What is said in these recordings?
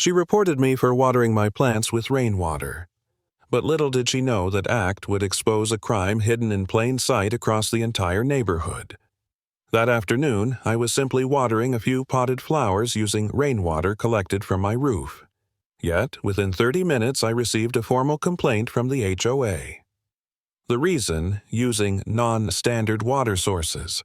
She reported me for watering my plants with rainwater. But little did she know that act would expose a crime hidden in plain sight across the entire neighborhood. That afternoon, I was simply watering a few potted flowers using rainwater collected from my roof. Yet, within 30 minutes, I received a formal complaint from the HOA. The reason, using non-standard water sources.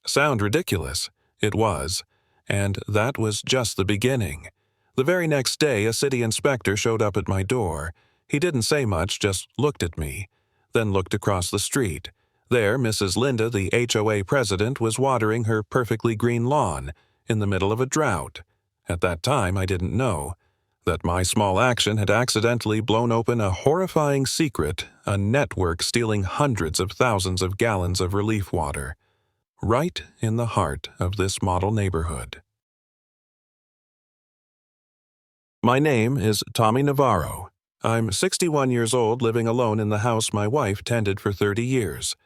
Sound ridiculous? It was. And that was just the beginning. The very next day, a city inspector showed up at my door. He didn't say much, just looked at me, then looked across the street. There, Mrs. Linda, the HOA president, was watering her perfectly green lawn in the middle of a drought. At that time, I didn't know that my small action had accidentally blown open a horrifying secret, a network stealing hundreds of thousands of gallons of relief water, right in the heart of this model neighborhood. My name is Tommy Navarro. I'm 61 years old, living alone in the house my wife tended for 30 years.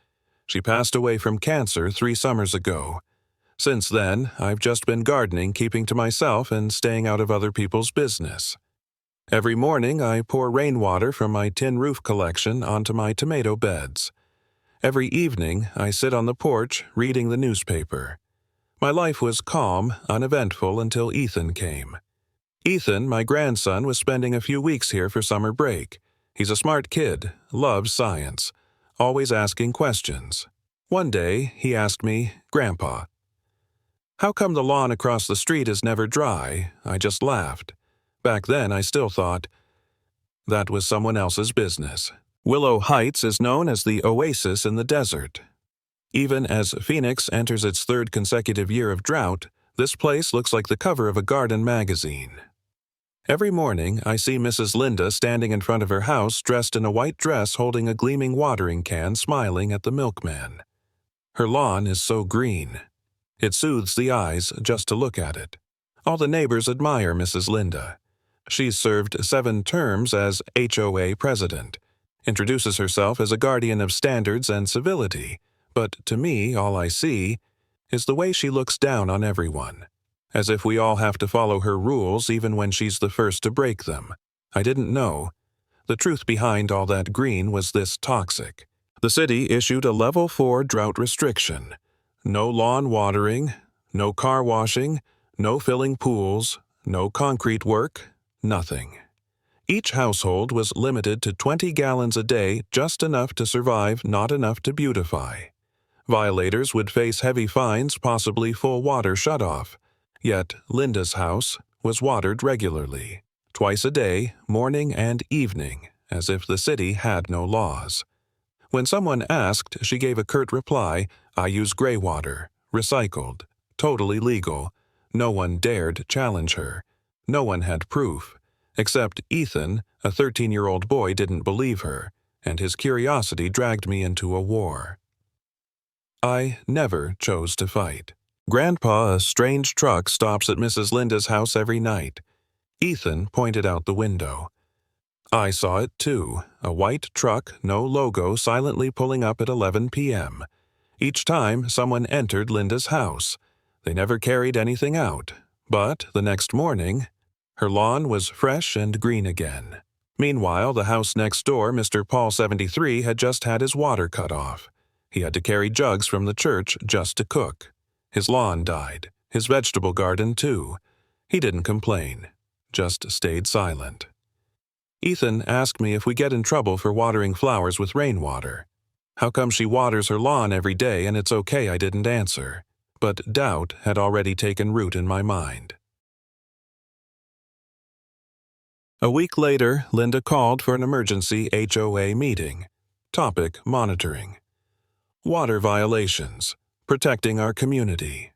She passed away from cancer 3 summers ago. Since then, I've just been gardening, keeping to myself and staying out of other people's business. Every morning, I pour rainwater from my tin roof collection onto my tomato beds. Every evening, I sit on the porch reading the newspaper. My life was calm, uneventful until Ethan came. Ethan, my grandson, was spending a few weeks here for summer break. He's a smart kid, loves science, always asking questions. One day, he asked me, "Grandpa, how come the lawn across the street is never dry?" I just laughed. Back then, I still thought that was someone else's business. Willow Heights is known as the oasis in the desert. Even as Phoenix enters its 3rd consecutive year of drought, this place looks like the cover of a garden magazine. Every morning, I see Mrs. Linda standing in front of her house dressed in a white dress holding a gleaming watering can, smiling at the milkman. Her lawn is so green. It soothes the eyes just to look at it. All the neighbors admire Mrs. Linda. She's served 7 terms as HOA president, introduces herself as a guardian of standards and civility, but to me, all I see is the way she looks down on everyone, as if we all have to follow her rules even when she's the first to break them. I didn't know. The truth behind all that green was this toxic. The city issued a level 4 drought restriction. No lawn watering, no car washing, no filling pools, no concrete work, nothing. Each household was limited to 20 gallons a day, just enough to survive, not enough to beautify. Violators would face heavy fines, possibly full water shutoff. Yet Linda's house was watered regularly, twice a day, morning and evening, as if the city had no laws. When someone asked, she gave a curt reply, "I use gray water, recycled, totally legal." No one dared challenge her. No one had proof. Except Ethan, a 13-year-old boy, didn't believe her, and his curiosity dragged me into a war. I never chose to fight. Grandpa, a strange truck, stops at Mrs. Linda's house every night. Ethan pointed out the window. I saw it too, a white truck, no logo, silently pulling up at 11 p.m. Each time, someone entered Linda's house. They never carried anything out, but the next morning, her lawn was fresh and green again. Meanwhile, the house next door, Mr. Paul 73, had just had his water cut off. He had to carry jugs from the church just to cook. His lawn died, his vegetable garden too. He didn't complain, just stayed silent. Ethan asked me if we get in trouble for watering flowers with rainwater. How come she waters her lawn every day and it's okay I didn't answer? But doubt had already taken root in my mind. A week later, Linda called for an emergency HOA meeting. Topic: monitoring. Water violations. Protecting our community.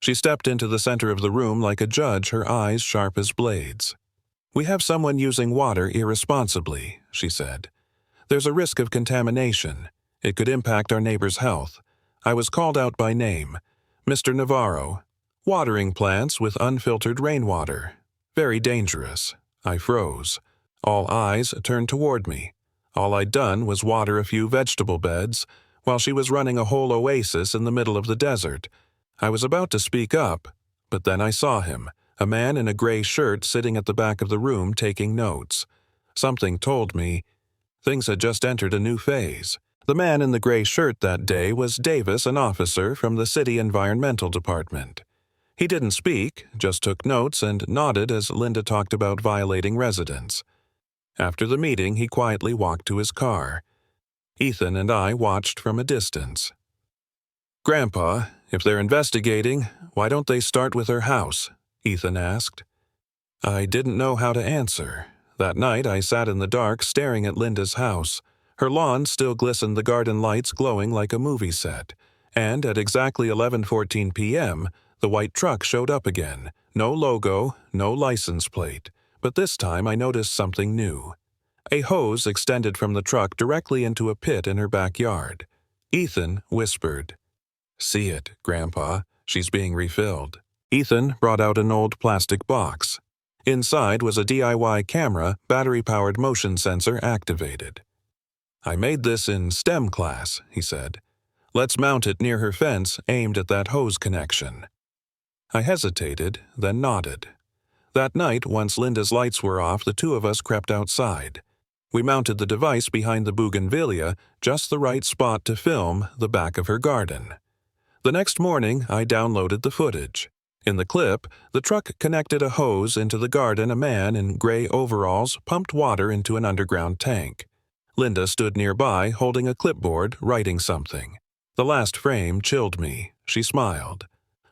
She stepped into the center of the room like a judge, her eyes sharp as blades. "We have someone using water irresponsibly," she said. "There's a risk of contamination. It could impact our neighbor's health. I was called out by name. Mr. Navarro. Watering plants with unfiltered rainwater. Very dangerous." I froze. All eyes turned toward me. All I'd done was water a few vegetable beds, while she was running a whole oasis in the middle of the desert. I was about to speak up, but then I saw him, A man in a gray shirt sitting at the back of the room taking notes. Something told me things had just entered a new phase. The man in the gray shirt that day was Davis, an officer from the city environmental department. He didn't speak, just took notes and nodded as Linda talked about violating residents. After the meeting, he quietly walked to his car. Ethan and I watched from a distance. "Grandpa, if they're investigating, why don't they start with her house?" Ethan asked. I didn't know how to answer. That night, I sat in the dark staring at Linda's house. Her lawn still glistened, the garden lights glowing like a movie set. And at exactly 11:14 p.m., the white truck showed up again. No logo, no license plate. But this time I noticed something new. A hose extended from the truck directly into a pit in her backyard. Ethan whispered, "See it, Grandpa. She's being refilled." Ethan brought out an old plastic box. Inside was a DIY camera, battery-powered motion sensor activated. "I made this in STEM class," he said. "Let's mount it near her fence, aimed at that hose connection." I hesitated, then nodded. That night, once Linda's lights were off, the two of us crept outside. We mounted the device behind the bougainvillea, just the right spot to film the back of her garden. The next morning, I downloaded the footage. In the clip, the truck connected a hose into the garden. A man in gray overalls pumped water into an underground tank. Linda stood nearby, holding a clipboard, writing something. The last frame chilled me. She smiled.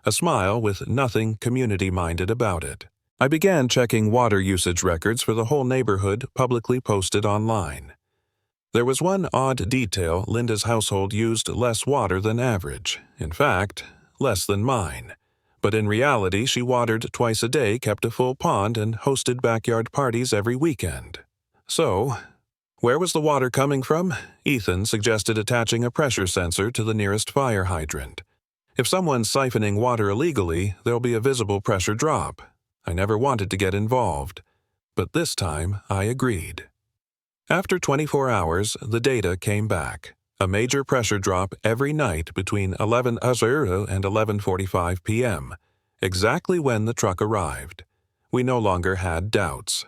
A smile with nothing community-minded about it. I began checking water usage records for the whole neighborhood, publicly posted online. There was one odd detail: Linda's household used less water than average. In fact, less than mine. But in reality, she watered twice a day, kept a full pond, and hosted backyard parties every weekend. So, where was the water coming from? Ethan suggested attaching a pressure sensor to the nearest fire hydrant. If someone's siphoning water illegally, there'll be a visible pressure drop. I never wanted to get involved, but this time I agreed. After 24 hours, the data came back. A major pressure drop every night between 11:00 and 11:45 p.m., exactly when the truck arrived. We no longer had doubts.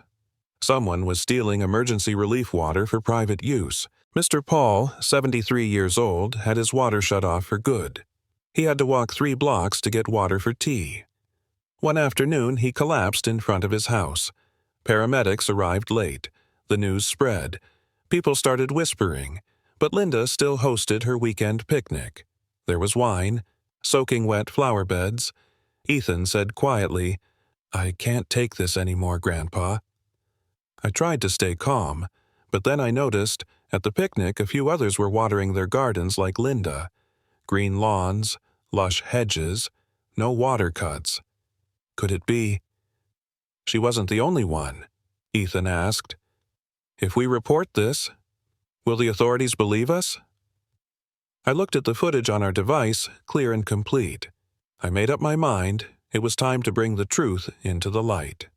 Someone was stealing emergency relief water for private use. Mr. Paul, 73 years old, had his water shut off for good. He had to walk 3 blocks to get water for tea. One afternoon, he collapsed in front of his house. Paramedics arrived late. The news spread. People started whispering, but Linda still hosted her weekend picnic. There was wine, soaking wet flower beds. Ethan said quietly, "I can't take this anymore, Grandpa." I tried to stay calm, but then I noticed, at the picnic, a few others were watering their gardens like Linda. Green lawns, lush hedges, no water cuts. Could it be? She wasn't the only one, Ethan asked. "If we report this, will the authorities believe us?" I looked at the footage on our device, clear and complete. I made up my mind. It was time to bring the truth into the light.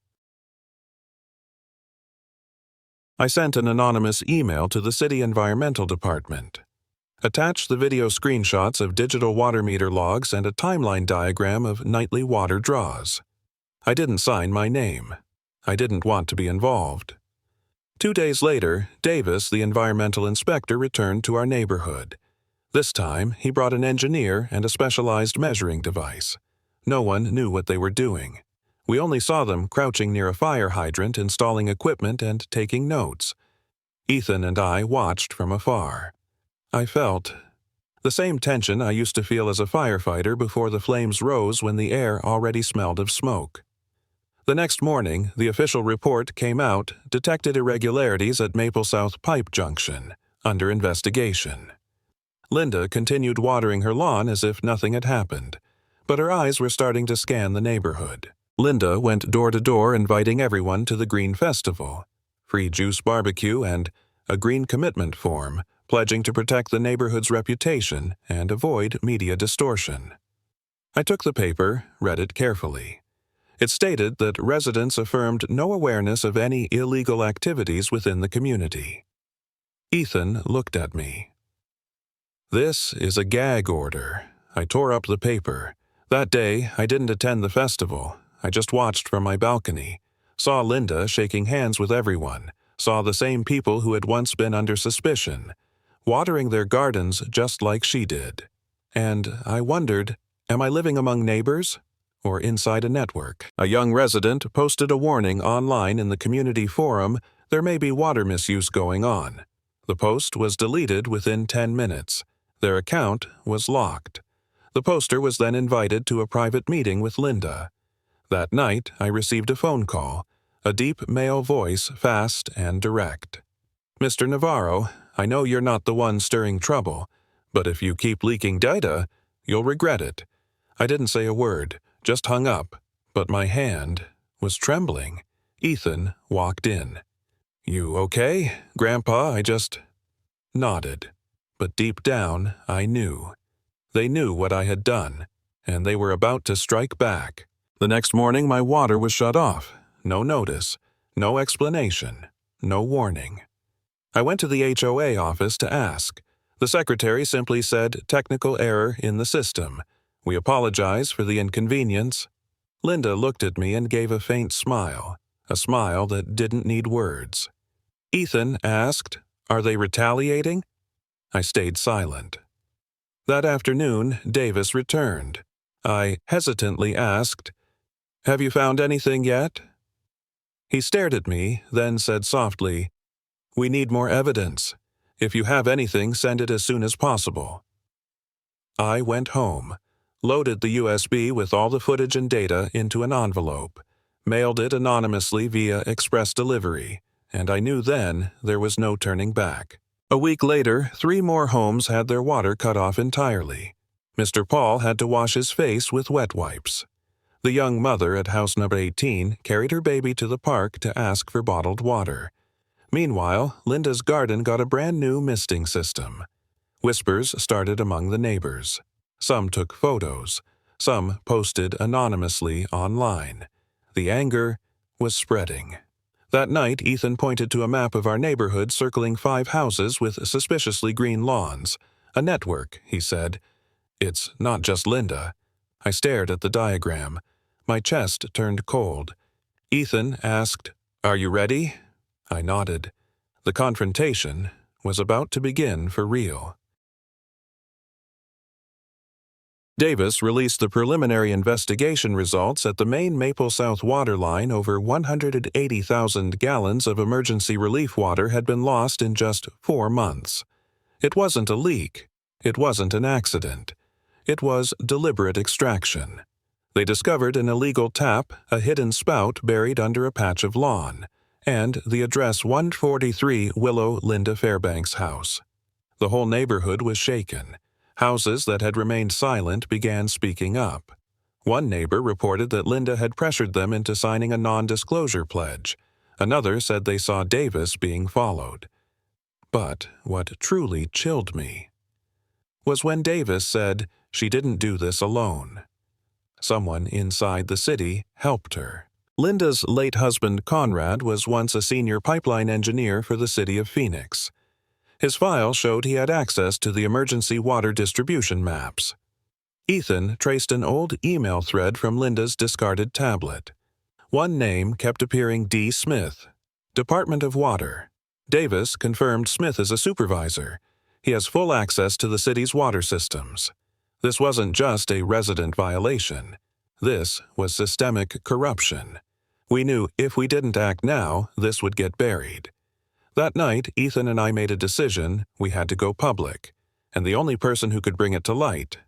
I sent an anonymous email to the city environmental department. Attached the video screenshots of digital water meter logs and a timeline diagram of nightly water draws. I didn't sign my name. I didn't want to be involved. 2 days later, Davis, the environmental inspector, returned to our neighborhood. This time, he brought an engineer and a specialized measuring device. No one knew what they were doing. We only saw them crouching near a fire hydrant, installing equipment and taking notes. Ethan and I watched from afar. I felt the same tension I used to feel as a firefighter before the flames rose when the air already smelled of smoke. The next morning, the official report came out, detected irregularities at Maple South Pipe Junction, under investigation. Linda continued watering her lawn as if nothing had happened, but her eyes were starting to scan the neighborhood. Linda went door to door inviting everyone to the Green Festival, free juice barbecue, and a green commitment form, pledging to protect the neighborhood's reputation and avoid media distortion. I took the paper, read it carefully. It stated that residents affirmed no awareness of any illegal activities within the community. Ethan looked at me. "This is a gag order." I tore up the paper. That day, I didn't attend the festival. I just watched from my balcony, saw Linda shaking hands with everyone, saw the same people who had once been under suspicion, watering their gardens just like she did. And I wondered, am I living among neighbors or inside a network? A young resident posted a warning online in the community forum there may be water misuse going on. The post was deleted within 10 minutes. Their account was locked. The poster was then invited to a private meeting with Linda. That night, I received a phone call, a deep male voice, fast and direct. "Mr. Navarro, I know you're not the one stirring trouble, but if you keep leaking data, you'll regret it." I didn't say a word, just hung up, but my hand was trembling. Ethan walked in. "You okay, Grandpa?" I just nodded. But deep down, I knew. They knew what I had done, and they were about to strike back. The next morning, my water was shut off. No notice, no explanation, no warning. I went to the HOA office to ask. The secretary simply said, "Technical error in the system. We apologize for the inconvenience." Linda looked at me and gave a faint smile, a smile that didn't need words. Ethan asked, "Are they retaliating?" I stayed silent. That afternoon, Davis returned. I hesitantly asked, "Have you found anything yet?" He stared at me, then said softly, "We need more evidence. If you have anything, send it as soon as possible." I went home, loaded the USB with all the footage and data into an envelope, mailed it anonymously via express delivery, and I knew then there was no turning back. A week later, 3 more homes had their water cut off entirely. Mr. Paul had to wash his face with wet wipes. The young mother at house number 18 carried her baby to the park to ask for bottled water. Meanwhile, Linda's garden got a brand new misting system. Whispers started among the neighbors. Some took photos. Some posted anonymously online. The anger was spreading. That night, Ethan pointed to a map of our neighborhood circling 5 houses with suspiciously green lawns. "A network," he said. "It's not just Linda." I stared at the diagram. My chest turned cold. Ethan asked, "Are you ready?" I nodded. The confrontation was about to begin for real. Davis released the preliminary investigation results at the main Maple South water line. Over 180,000 gallons of emergency relief water had been lost in just 4 months. It wasn't a leak. It wasn't an accident. It was deliberate extraction. They discovered an illegal tap, a hidden spout buried under a patch of lawn, and the address 143 Willow Linda Fairbanks House. The whole neighborhood was shaken. Houses that had remained silent began speaking up. One neighbor reported that Linda had pressured them into signing a non-disclosure pledge. Another said they saw Davis being followed. But what truly chilled me was when Davis said she didn't do this alone. Someone inside the city helped her. Linda's late husband, Conrad, was once a senior pipeline engineer for the city of Phoenix. His file showed he had access to the emergency water distribution maps. Ethan traced an old email thread from Linda's discarded tablet. One name kept appearing: D. Smith, Department of Water. Davis confirmed Smith is a supervisor. He has full access to the city's water systems. This wasn't just a resident violation. This was systemic corruption. We knew if we didn't act now, this would get buried. That night, Ethan and I made a decision: we had to go public, and the only person who could bring it to light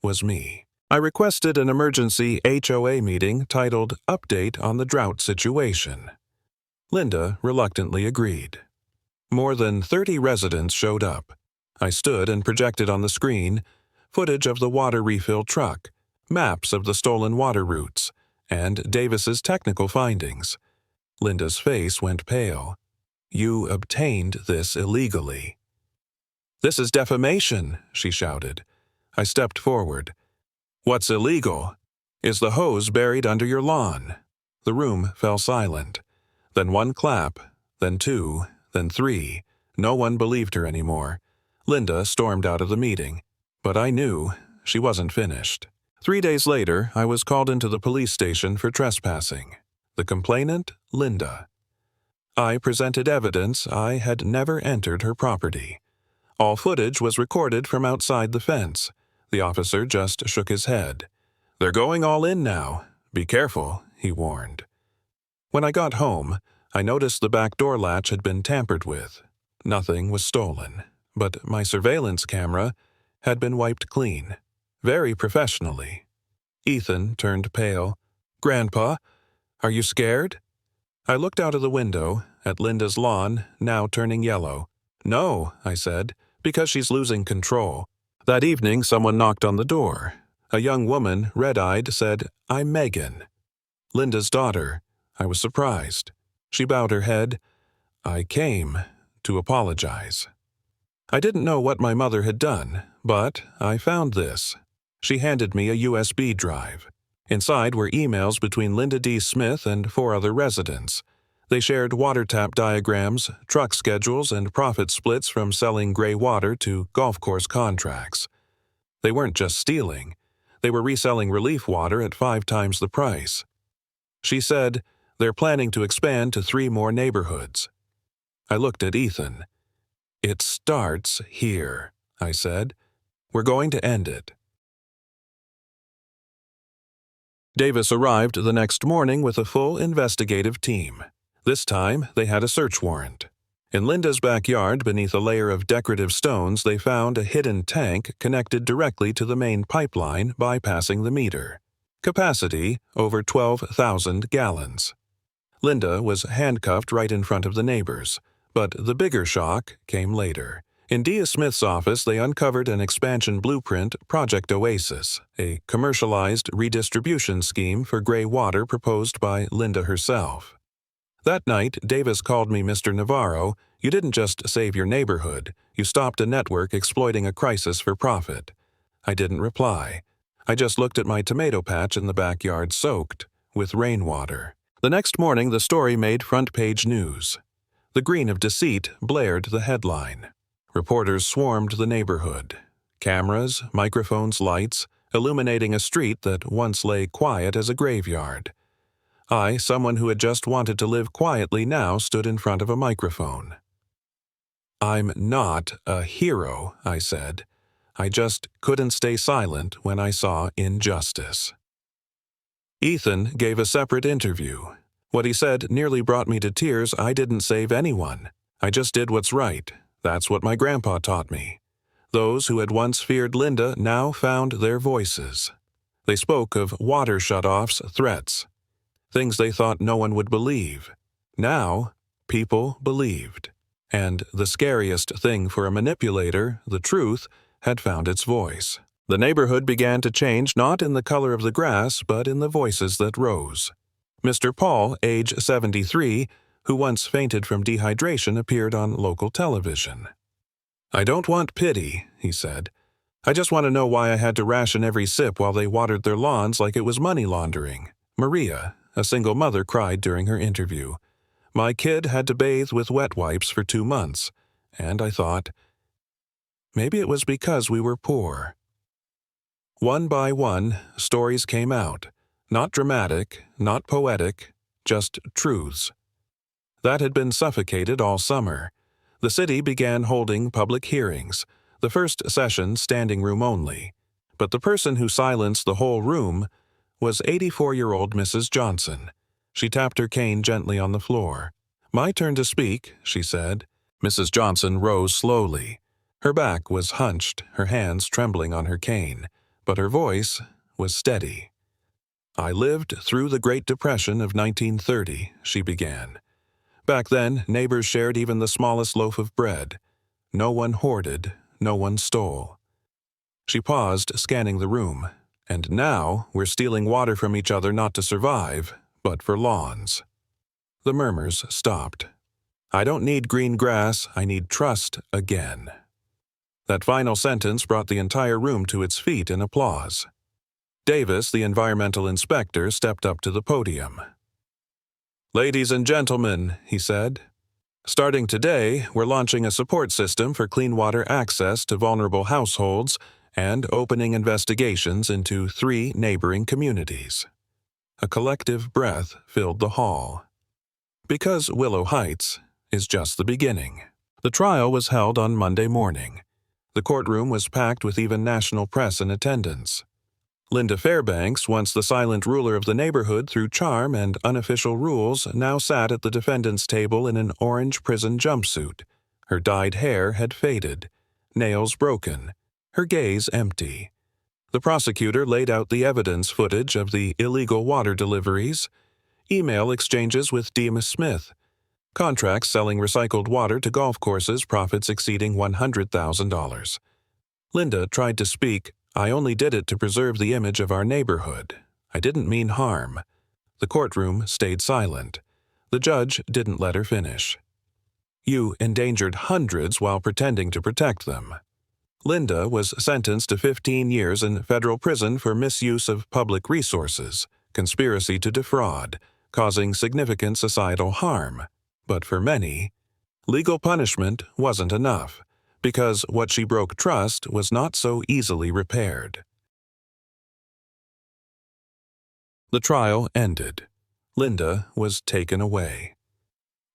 was me. I requested an emergency HOA meeting titled Update on the Drought Situation. Linda reluctantly agreed. More than 30 residents showed up. I stood and projected on the screen footage of the water refill truck, maps of the stolen water routes, and Davis's technical findings. Linda's face went pale. "You obtained this illegally." "This is defamation," she shouted. I stepped forward. "What's illegal? Is the hose buried under your lawn?" The room fell silent. Then one clap, then 2, then 3. No one believed her anymore. Linda stormed out of the meeting. But I knew she wasn't finished. 3 days later, I was called into the police station for trespassing. The complainant, Linda. I presented evidence I had never entered her property. All footage was recorded from outside the fence. The officer just shook his head. "They're going all in now. Be careful," he warned. When I got home, I noticed the back door latch had been tampered with. Nothing was stolen, but my surveillance camera had been wiped clean, very professionally. Ethan turned pale. "Grandpa, are you scared?" I looked out of the window, at Linda's lawn, now turning yellow. "No," I said, "because she's losing control." That evening, someone knocked on the door. A young woman, red-eyed, said, "I'm Megan." Linda's daughter. I was surprised. She bowed her head. "I came to apologize." I didn't know what my mother had done, but I found this. She handed me a USB drive. Inside were emails between Linda D. Smith and 4 other residents. They shared water tap diagrams, truck schedules, and profit splits from selling gray water to golf course contracts. They weren't just stealing. They were reselling relief water at 5 times the price. She said, "They're planning to expand to 3 more neighborhoods." I looked at Ethan. "It starts here," I said. "We're going to end it." Davis arrived the next morning with a full investigative team. This time, they had a search warrant. In Linda's backyard, beneath a layer of decorative stones, they found a hidden tank connected directly to the main pipeline, bypassing the meter. Capacity, over 12,000 gallons. Linda was handcuffed right in front of the neighbors, but the bigger shock came later. In Dia Smith's office, they uncovered an expansion blueprint, Project Oasis, a commercialized redistribution scheme for gray water proposed by Linda herself. That night, Davis called me Mr. Navarro. "You didn't just save your neighborhood. You stopped a network exploiting a crisis for profit." I didn't reply. I just looked at my tomato patch in the backyard soaked with rainwater. The next morning, the story made front-page news. The Green of Deceit blared the headline. Reporters swarmed the neighborhood. Cameras, microphones, lights, illuminating a street that once lay quiet as a graveyard. I, someone who had just wanted to live quietly, now stood in front of a microphone. "I'm not a hero," I said. "I just couldn't stay silent when I saw injustice." Ethan gave a separate interview. What he said nearly brought me to tears. "I didn't save anyone. I just did what's right. That's what my grandpa taught me." Those who had once feared Linda now found their voices. They spoke of water shutoffs, threats, things they thought no one would believe. Now, people believed. And the scariest thing for a manipulator, the truth, had found its voice. The neighborhood began to change, not in the color of the grass, but in the voices that rose. Mr. Paul, age 73, who once fainted from dehydration, appeared on local television. "I don't want pity," he said. "I just want to know why I had to ration every sip while they watered their lawns like it was money laundering." Maria, a single mother, cried during her interview. "My kid had to bathe with wet wipes for 2 months, and I thought, maybe it was because we were poor." One by one, stories came out. Not dramatic, not poetic, just truths. That had been suffocated all summer. The city began holding public hearings, the first session standing room only. But the person who silenced the whole room was 84-year-old Mrs. Johnson. She tapped her cane gently on the floor. "My turn to speak," she said. Mrs. Johnson rose slowly. Her back was hunched, her hands trembling on her cane, but her voice was steady. "I lived through the Great Depression of 1930, she began. Back then, neighbors shared even the smallest loaf of bread. No one hoarded, no one stole." She paused, scanning the room. "And now we're stealing water from each other not to survive, but for lawns." The murmurs stopped. "I don't need green grass, I need trust again." That final sentence brought the entire room to its feet in applause. Davis, the environmental inspector, stepped up to the podium. "Ladies and gentlemen," he said, "starting today, we're launching a support system for clean water access to vulnerable households and opening investigations into 3 neighboring communities. A collective breath filled the hall. Because Willow Heights is just the beginning. The trial was held on Monday morning. The courtroom was packed with even national press in attendance. Linda Fairbanks, once the silent ruler of the neighborhood through charm and unofficial rules, now sat at the defendant's table in an orange prison jumpsuit. Her dyed hair had faded, nails broken, her gaze empty. The prosecutor laid out the evidence footage of the illegal water deliveries, email exchanges with Demas Smith, contracts selling recycled water to golf courses, profits exceeding $100,000. Linda tried to speak. "I only did it to preserve the image of our neighborhood. I didn't mean harm." The courtroom stayed silent. The judge didn't let her finish. "You endangered hundreds while pretending to protect them." Linda was sentenced to 15 years in federal prison for misuse of public resources, conspiracy to defraud, causing significant societal harm. But for many, legal punishment wasn't enough, because what she broke trust was not so easily repaired. The trial ended. Linda was taken away.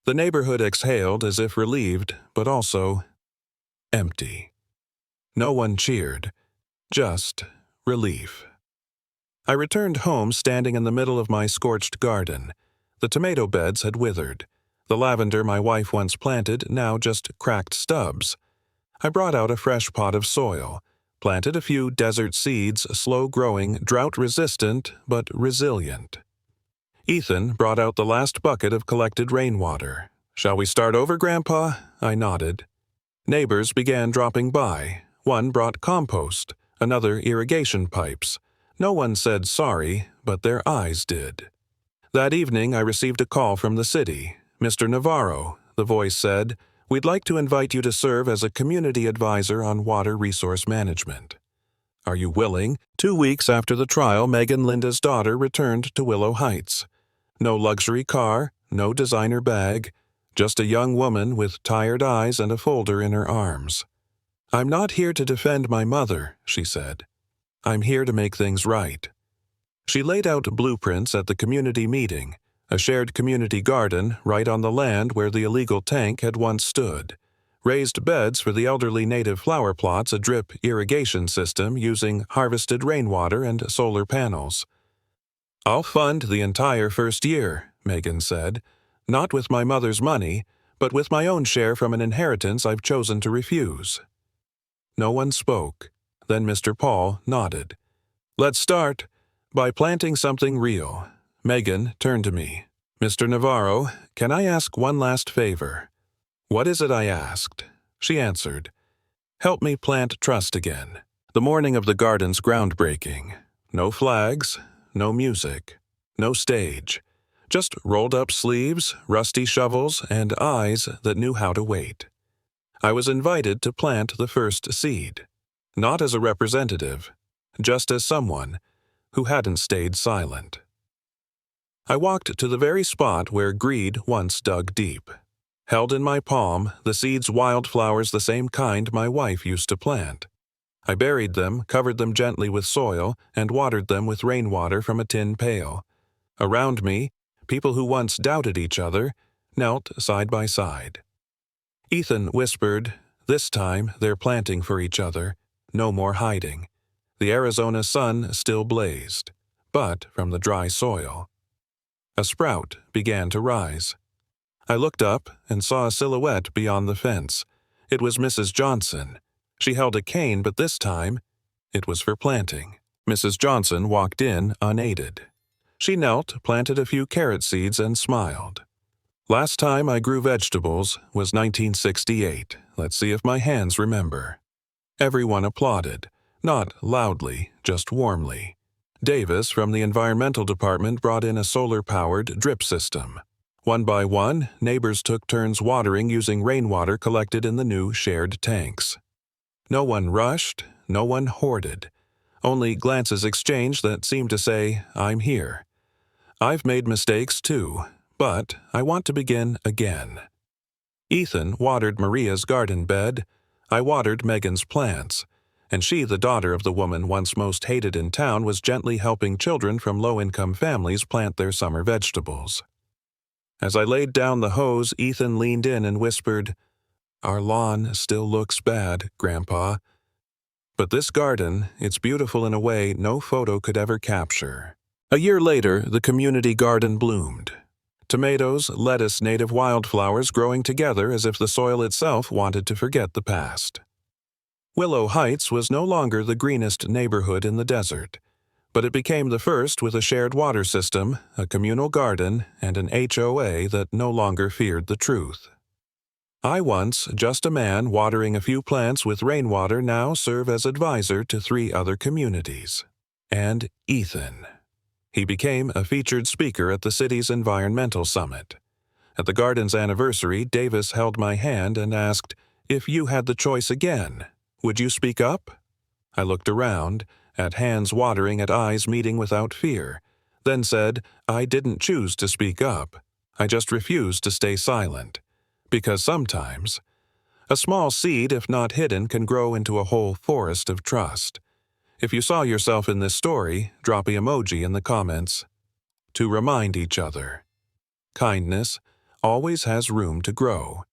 The neighborhood exhaled as if relieved, but also empty. No one cheered, just relief. I returned home standing in the middle of my scorched garden. The tomato beds had withered. The lavender my wife once planted now just cracked stubs. I brought out a fresh pot of soil, planted a few desert seeds, slow-growing, drought-resistant, but resilient. Ethan brought out the last bucket of collected rainwater. "Shall we start over, Grandpa?" I nodded. Neighbors began dropping by. One brought compost, another irrigation pipes. No one said sorry, but their eyes did. That evening I received a call from the city. "Mr. Navarro," the voice said, "we'd like to invite you to serve as a community advisor on water resource management. Are you willing?" 2 weeks after the trial, Megan, Linda's daughter, returned to Willow Heights. No luxury car, no designer bag, just a young woman with tired eyes and a folder in her arms. "I'm not here to defend my mother," she said. "I'm here to make things right." She laid out blueprints at the community meeting, a shared community garden right on the land where the illegal tank had once stood, raised beds for the elderly native flower plots, a drip irrigation system using harvested rainwater and solar panels. "I'll fund the entire first year," Megan said, "not with my mother's money, but with my own share from an inheritance I've chosen to refuse." No one spoke. Then Mr. Paul nodded. "Let's start by planting something real." Megan turned to me. "Mr. Navarro, can I ask one last favor?" "What is it?" I asked. She answered, "Help me plant trust again." The morning of the garden's groundbreaking. No flags, no music, no stage. Just rolled-up sleeves, rusty shovels, and eyes that knew how to wait. I was invited to plant the first seed, not as a representative, just as someone who hadn't stayed silent. I walked to the very spot where greed once dug deep. Held in my palm, the seeds, wildflowers the same kind my wife used to plant. I buried them, covered them gently with soil, and watered them with rainwater from a tin pail. Around me, people who once doubted each other knelt side by side. Ethan whispered, "This time they're planting for each other, no more hiding." The Arizona sun still blazed, but from the dry soil. A sprout began to rise. I looked up and saw a silhouette beyond the fence. It was Mrs. Johnson. She held a cane, but this time it was for planting. Mrs. Johnson walked in unaided. She knelt, planted a few carrot seeds, and smiled. "Last time I grew vegetables was 1968. Let's see if my hands remember." Everyone applauded, not loudly, just warmly. Davis from the environmental department brought in a solar-powered drip system. One by one, neighbors took turns watering using rainwater collected in the new shared tanks. No one rushed, no one hoarded. Only glances exchanged that seemed to say, "I'm here. I've made mistakes too, but I want to begin again." Ethan watered Maria's garden bed. I watered Megan's plants. and she, the daughter of the woman once most hated in town, was gently helping children from low-income families plant their summer vegetables. As I laid down the hose, Ethan leaned in and whispered, "Our lawn still looks bad, Grandpa. But this garden, it's beautiful in a way no photo could ever capture." A year later, the community garden bloomed. Tomatoes, lettuce, native wildflowers growing together as if the soil itself wanted to forget the past. Willow Heights was no longer the greenest neighborhood in the desert, but it became the first with a shared water system, a communal garden, and an HOA that no longer feared the truth. I once, just a man watering a few plants with rainwater, now serve as advisor to 3 other communities. And Ethan. He became a featured speaker at the city's environmental summit. At the garden's anniversary, Davis held my hand and asked, "If you had the choice again, would you speak up?" I looked around, at hands watering, at eyes meeting without fear, then said, "I didn't choose to speak up. I just refused to stay silent. Because sometimes, a small seed, if not hidden, can grow into a whole forest of trust." If you saw yourself in this story, drop an emoji in the comments. To remind each other, kindness always has room to grow.